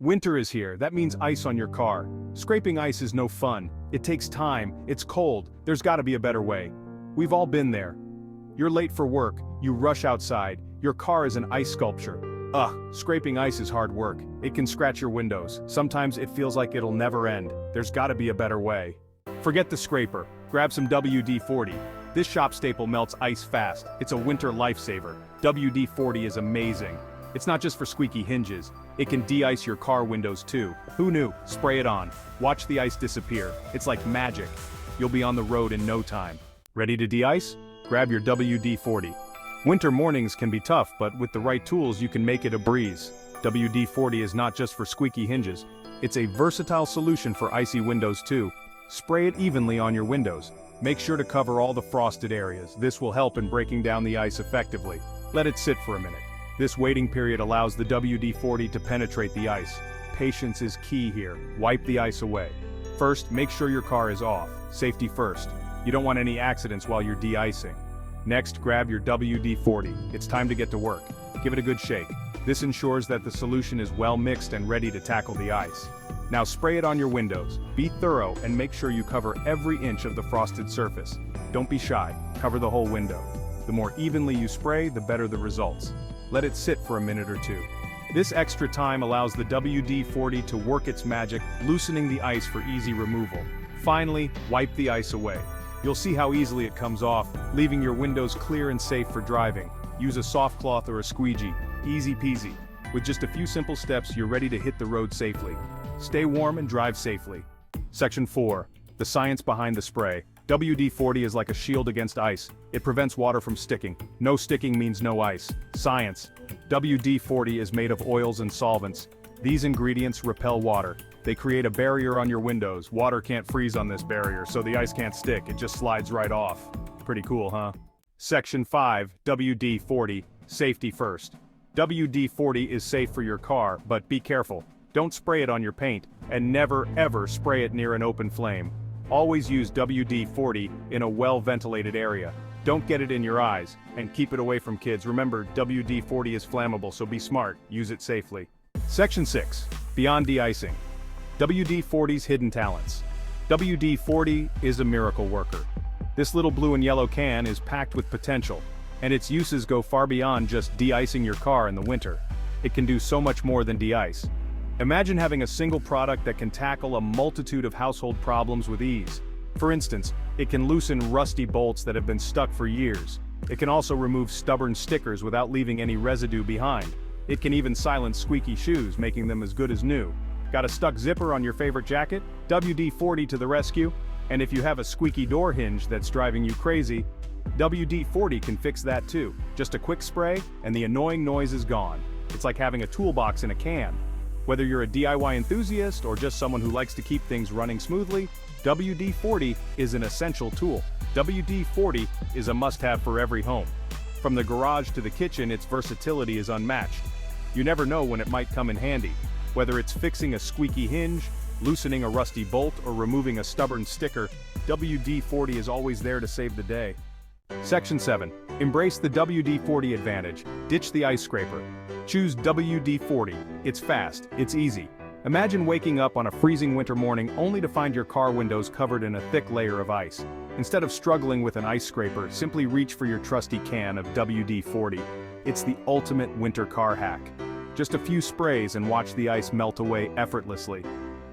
Winter is here, that means ice on your car. Scraping ice is no fun. It takes time, it's cold, there's gotta be a better way. We've all been there. You're late for work, you rush outside, your car is an ice sculpture. Ugh, scraping ice is hard work. It can scratch your windows. Sometimes it feels like it'll never end. There's gotta be a better way. Forget the scraper. Grab some WD-40. This shop staple melts ice fast. It's a winter lifesaver. WD-40 is amazing. It's not just for squeaky hinges. It can de-ice your car windows too. Who knew? Spray it on. Watch the ice disappear. It's like magic. You'll be on the road in no time. Ready to de-ice? Grab your WD-40. Winter mornings can be tough, but with the right tools you can make it a breeze. WD-40 is not just for squeaky hinges. It's a versatile solution for icy windows too. Spray it evenly on your windows. Make sure to cover all the frosted areas. This will help in breaking down the ice effectively. Let it sit for a minute. This waiting period allows the WD-40 to penetrate the ice. Patience is key here. Wipe the ice away. First, make sure your car is off. Safety first. You don't want any accidents while you're de-icing. Next, grab your WD-40. It's time to get to work. Give it a good shake. This ensures that the solution is well mixed and ready to tackle the ice. Now spray it on your windows. Be thorough and make sure you cover every inch of the frosted surface. Don't be shy. Cover the whole window. The more evenly you spray, the better the results. Let it sit for a minute or two. This extra time allows the WD-40 to work its magic, loosening the ice for easy removal. Finally, wipe the ice away. You'll see how easily it comes off, leaving your windows clear and safe for driving. Use a soft cloth or a squeegee. Easy peasy. With just a few simple steps, you're ready to hit the road safely. Stay warm and drive safely. Section 4. The science behind the spray. WD-40 is like a shield against ice. It prevents water from sticking. No sticking means no ice. Science. WD-40 is made of oils and solvents. These ingredients repel water. They create a barrier on your windows. Water can't freeze on this barrier, so the ice can't stick. It just slides right off. Pretty cool, huh? Section 5. WD-40. Safety first. WD-40 is safe for your car, but be careful. Don't spray it on your paint, and never ever spray it near an open flame. Always use WD-40 in a well-ventilated area. Don't get it in your eyes, and keep it away from kids. Remember, WD-40 is flammable, so be smart. Use it safely. Section 6. Beyond de-icing. WD-40's hidden talents. WD-40 is a miracle worker. This little blue and yellow can is packed with potential, and its uses go far beyond just de-icing your car in the winter. It can do so much more than de-ice. Imagine having a single product that can tackle a multitude of household problems with ease. For instance, it can loosen rusty bolts that have been stuck for years. It can also remove stubborn stickers without leaving any residue behind. It can even silence squeaky shoes, making them as good as new. Got a stuck zipper on your favorite jacket? WD-40 to the rescue. And if you have a squeaky door hinge that's driving you crazy, WD-40 can fix that too. Just a quick spray, and the annoying noise is gone. It's like having a toolbox in a can. Whether you're a DIY enthusiast or just someone who likes to keep things running smoothly, WD-40 is an essential tool. WD-40 is a must-have for every home. From the garage to the kitchen, its versatility is unmatched. You never know when it might come in handy. Whether it's fixing a squeaky hinge, loosening a rusty bolt, or removing a stubborn sticker, WD-40 is always there to save the day. Section 7. Embrace the WD-40 advantage. Ditch the ice scraper. Choose WD-40. It's fast, it's easy. Imagine waking up on a freezing winter morning only to find your car windows covered in a thick layer of ice. Instead of struggling with an ice scraper, simply reach for your trusty can of WD-40. It's the ultimate winter car hack. Just a few sprays and watch the ice melt away effortlessly.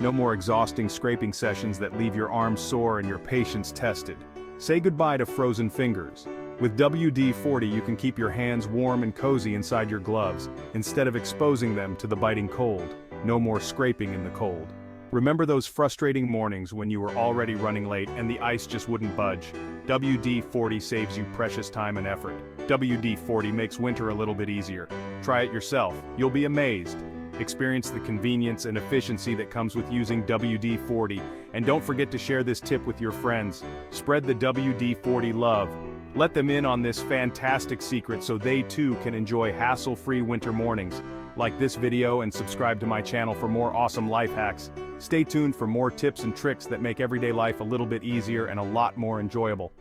No more exhausting scraping sessions that leave your arms sore and your patience tested. Say goodbye to frozen fingers. With WD-40 you can keep your hands warm and cozy inside your gloves, instead of exposing them to the biting cold. No more scraping in the cold. Remember those frustrating mornings when you were already running late and the ice just wouldn't budge? WD-40 saves you precious time and effort. WD-40 makes winter a little bit easier. Try it yourself. You'll be amazed. Experience the convenience and efficiency that comes with using WD-40, and don't forget to share this tip with your friends. Spread the WD-40 love. Let them in on this fantastic secret so they too can enjoy hassle-free winter mornings. Like this video and subscribe to my channel for more awesome life hacks. Stay tuned for more tips and tricks that make everyday life a little bit easier and a lot more enjoyable.